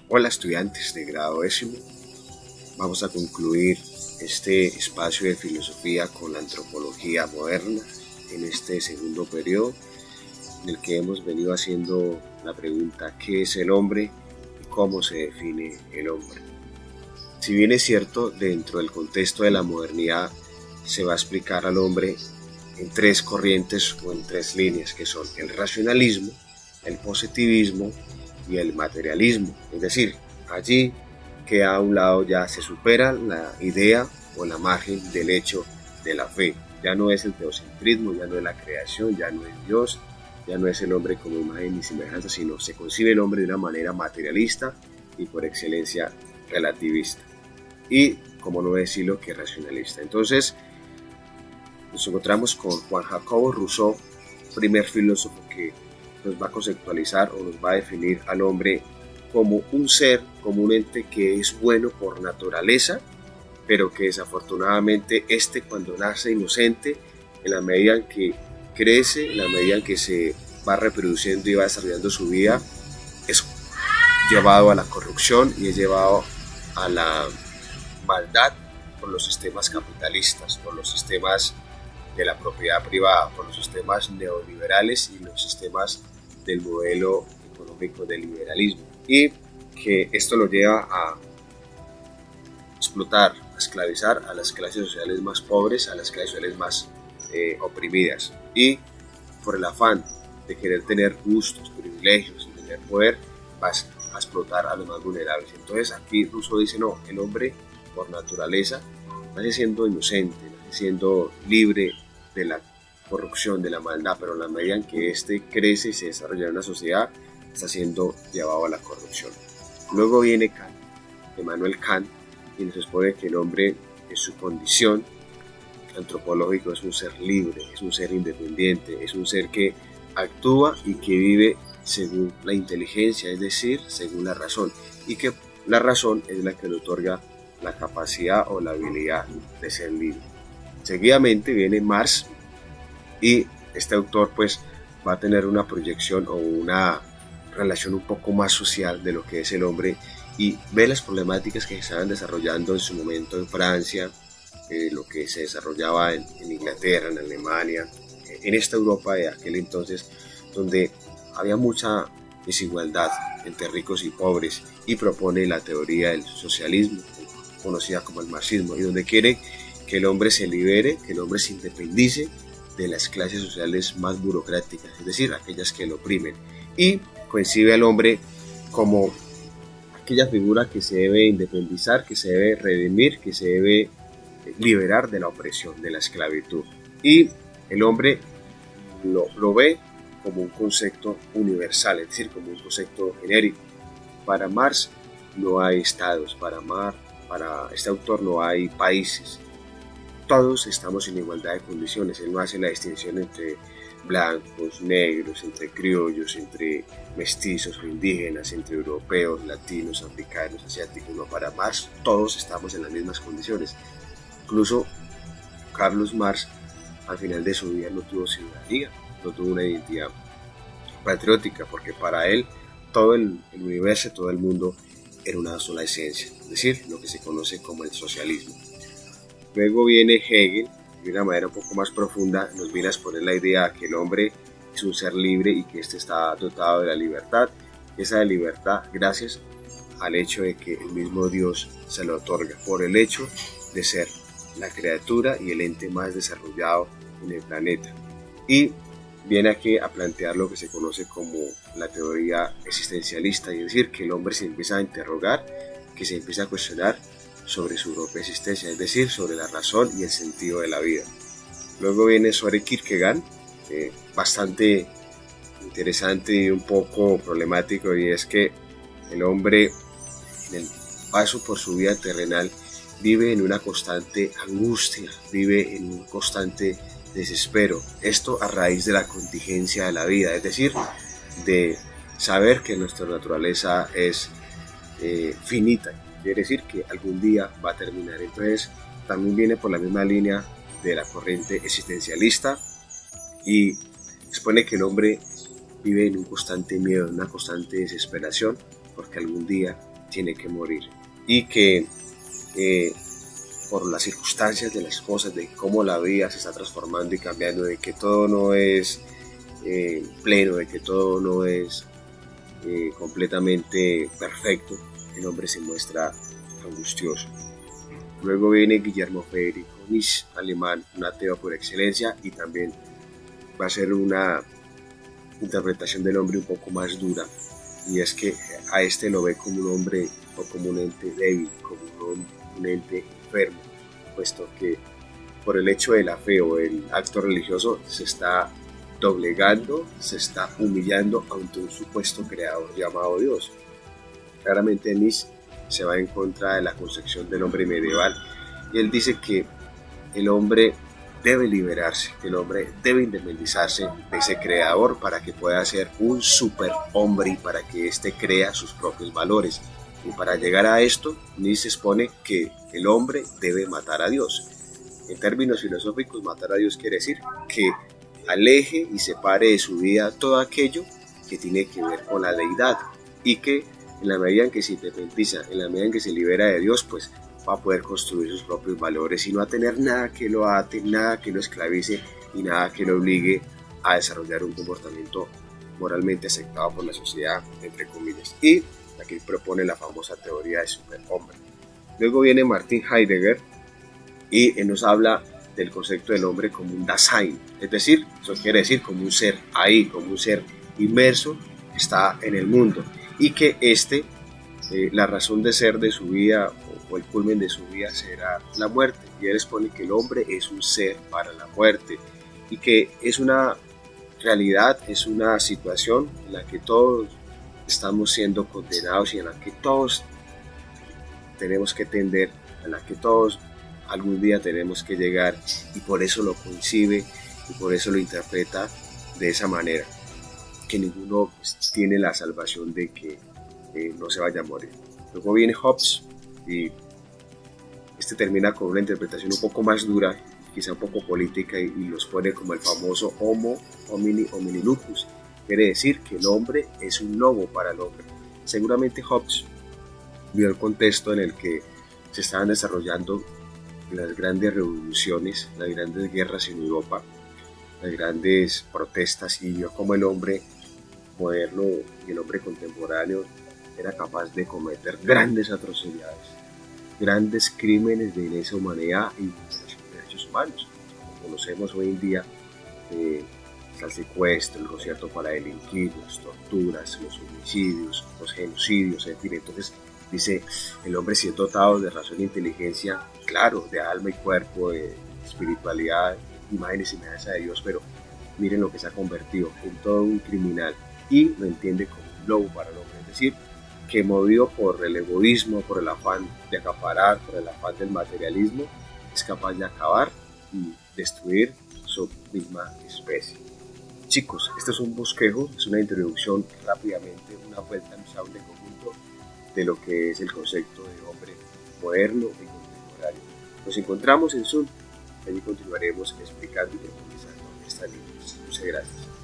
Hola estudiantes de grado décimo, vamos a concluir este espacio de filosofía con la antropología moderna en este segundo periodo en el que hemos venido haciendo la pregunta ¿qué es el hombre y cómo se define el hombre? Si bien es cierto, dentro del contexto de la modernidad se va a explicar al hombre en tres corrientes o en tres líneas que son el racionalismo, el positivismo y el materialismo. Es decir, allí que a un lado ya se supera la idea o la margen del hecho de la fe. Ya no es el teocentrismo, ya no es la creación, ya no es Dios, ya no es el hombre como imagen y semejanza, sino se concibe el hombre de una manera materialista y por excelencia relativista. Y, como no decirlo, que racionalista. Entonces, nos encontramos con Juan Jacobo Rousseau, primer filósofo que nos va a conceptualizar o nos va a definir al hombre como un ser, como un ente que es bueno por naturaleza, pero que desafortunadamente cuando nace inocente, en la medida en que crece, en la medida en que se va reproduciendo y va desarrollando su vida, es llevado a la corrupción y es llevado a la maldad por los sistemas capitalistas, por los sistemas de la propiedad privada, por los sistemas neoliberales y los sistemas del modelo económico del liberalismo. Y que esto lo lleva a explotar, a esclavizar a las clases sociales más pobres, a las clases sociales más oprimidas. Y por el afán de querer tener gustos, privilegios y tener poder, vas a explotar a los más vulnerables. Entonces aquí Rousseau dice, no, el hombre por naturaleza nace siendo inocente, nace siendo libre de la corrupción, de la maldad, pero en la medida en que crece y se desarrolla en una sociedad, está siendo llevado a la corrupción. Luego viene Kant, Immanuel Kant, y nos expone que el hombre en su condición antropológica es un ser libre, es un ser independiente, es un ser que actúa y que vive según la inteligencia, es decir, según la razón, y que la razón es la que le otorga la capacidad o la habilidad de ser libre. Seguidamente viene Marx y este autor pues va a tener una proyección o una relación un poco más social de lo que es el hombre y ve las problemáticas que se estaban desarrollando en su momento en Francia, lo que se desarrollaba en Inglaterra, en Alemania, en esta Europa de aquel entonces, donde había mucha desigualdad entre ricos y pobres, y propone la teoría del socialismo, conocida como el marxismo, y donde quiere que el hombre se libere, que el hombre se independice de las clases sociales más burocráticas, es decir, aquellas que lo oprimen, y concibe al hombre como aquella figura que se debe independizar, que se debe redimir, que se debe liberar de la opresión, de la esclavitud. Y el hombre lo ve como un concepto universal, es decir, como un concepto genérico. Para Marx no hay estados, para este autor no hay países. Todos estamos en igualdad de condiciones. Él no hace la distinción entre blancos, negros, entre criollos, entre mestizos o indígenas, entre europeos, latinos, africanos, asiáticos. No, para Marx todos estamos en las mismas condiciones. Incluso Carlos Marx al final de su vida no tuvo ciudadanía, no tuvo una identidad patriótica, porque para él todo el universo, todo el mundo era una sola esencia, es decir, lo que se conoce como el socialismo. Luego viene Hegel, de una manera un poco más profunda nos viene a exponer la idea de que el hombre es un ser libre y que está dotado de la libertad, esa libertad gracias al hecho de que el mismo Dios se lo otorga, por el hecho de ser la criatura y el ente más desarrollado en el planeta. Y viene aquí a plantear lo que se conoce como la teoría existencialista, y es decir, que el hombre se empieza a interrogar, que se empieza a cuestionar sobre su propia existencia, es decir, sobre la razón y el sentido de la vida. Luego viene Søren Kierkegaard, bastante interesante y un poco problemático, y es que el hombre en el paso por su vida terrenal vive en una constante angustia, vive en un constante desespero. Esto a raíz de la contingencia de la vida, es decir, de saber que nuestra naturaleza es finita, quiere decir que algún día va a terminar. Entonces también viene por la misma línea de la corriente existencialista y expone que el hombre vive en un constante miedo, en una constante desesperación, porque algún día tiene que morir y que por las circunstancias de las cosas, de cómo la vida se está transformando y cambiando, de que todo no es pleno, de que todo no es completamente perfecto, el hombre se muestra angustioso. Luego viene Guillermo Federico Nietzsche, alemán, un ateo por excelencia, y también va a ser una interpretación del hombre un poco más dura, y es que a este lo ve como un hombre o como un ente débil, como un ente enfermo, puesto que por el hecho de la fe o el acto religioso se está doblegando, se está humillando ante un supuesto creador llamado Dios. Claramente Nietzsche se va en contra de la concepción del hombre medieval y él dice que el hombre debe liberarse, que el hombre debe independizarse de ese creador para que pueda ser un superhombre y para que éste crea sus propios valores. Y para llegar a esto, Nietzsche expone que el hombre debe matar a Dios. En términos filosóficos, matar a Dios quiere decir que aleje y separe de su vida todo aquello que tiene que ver con la deidad y que en la medida en que se independiza, en la medida en que se libera de Dios, pues va a poder construir sus propios valores y no a tener nada que lo ate, nada que lo esclavice y nada que lo obligue a desarrollar un comportamiento moralmente aceptado por la sociedad, entre comillas. Y aquí propone la famosa teoría de superhombre. Luego viene Martin Heidegger y él nos habla del concepto del hombre como un Dasein, es decir, eso quiere decir como un ser ahí, como un ser inmerso que está en el mundo y que la razón de ser de su vida o el culmen de su vida será la muerte. Y él expone que el hombre es un ser para la muerte y que es una realidad, es una situación en la que todos estamos siendo condenados y en la que todos tenemos que tender, en la que todos algún día tenemos que llegar, y por eso lo concibe y por eso lo interpreta de esa manera, que ninguno tiene la salvación de que no se vaya a morir. Luego viene Hobbes y termina con una interpretación un poco más dura, quizá un poco política, y los pone como el famoso Homo homini homini lupus. Quiere decir que el hombre es un lobo para el hombre. Seguramente Hobbes vio el contexto en el que se estaban desarrollando las grandes revoluciones, las grandes guerras en Europa, las grandes protestas, y vio cómo el hombre moderno y el hombre contemporáneo era capaz de cometer grandes atrocidades, grandes crímenes de lesa humanidad y derechos humanos. Como conocemos hoy en día, el secuestro, el concierto para delinquir, las torturas, los homicidios, los genocidios, en fin. Entonces dice, el hombre si es dotado de razón e inteligencia, claro, de alma y cuerpo, de espiritualidad, imagen y semejanza de Dios, pero miren lo que se ha convertido en todo un criminal y lo entiende como un lobo para el hombre. Es decir, que movido por el egoísmo, por el afán de acaparar, por el afán del materialismo, es capaz de acabar y destruir su misma especie. Chicos, este es un bosquejo, es una introducción rápidamente, una vuelta al sable conjunto de lo que es el concepto de hombre moderno y contemporáneo. Nos encontramos en Zoom, allí continuaremos explicando y profundizando esta línea. Muchas gracias.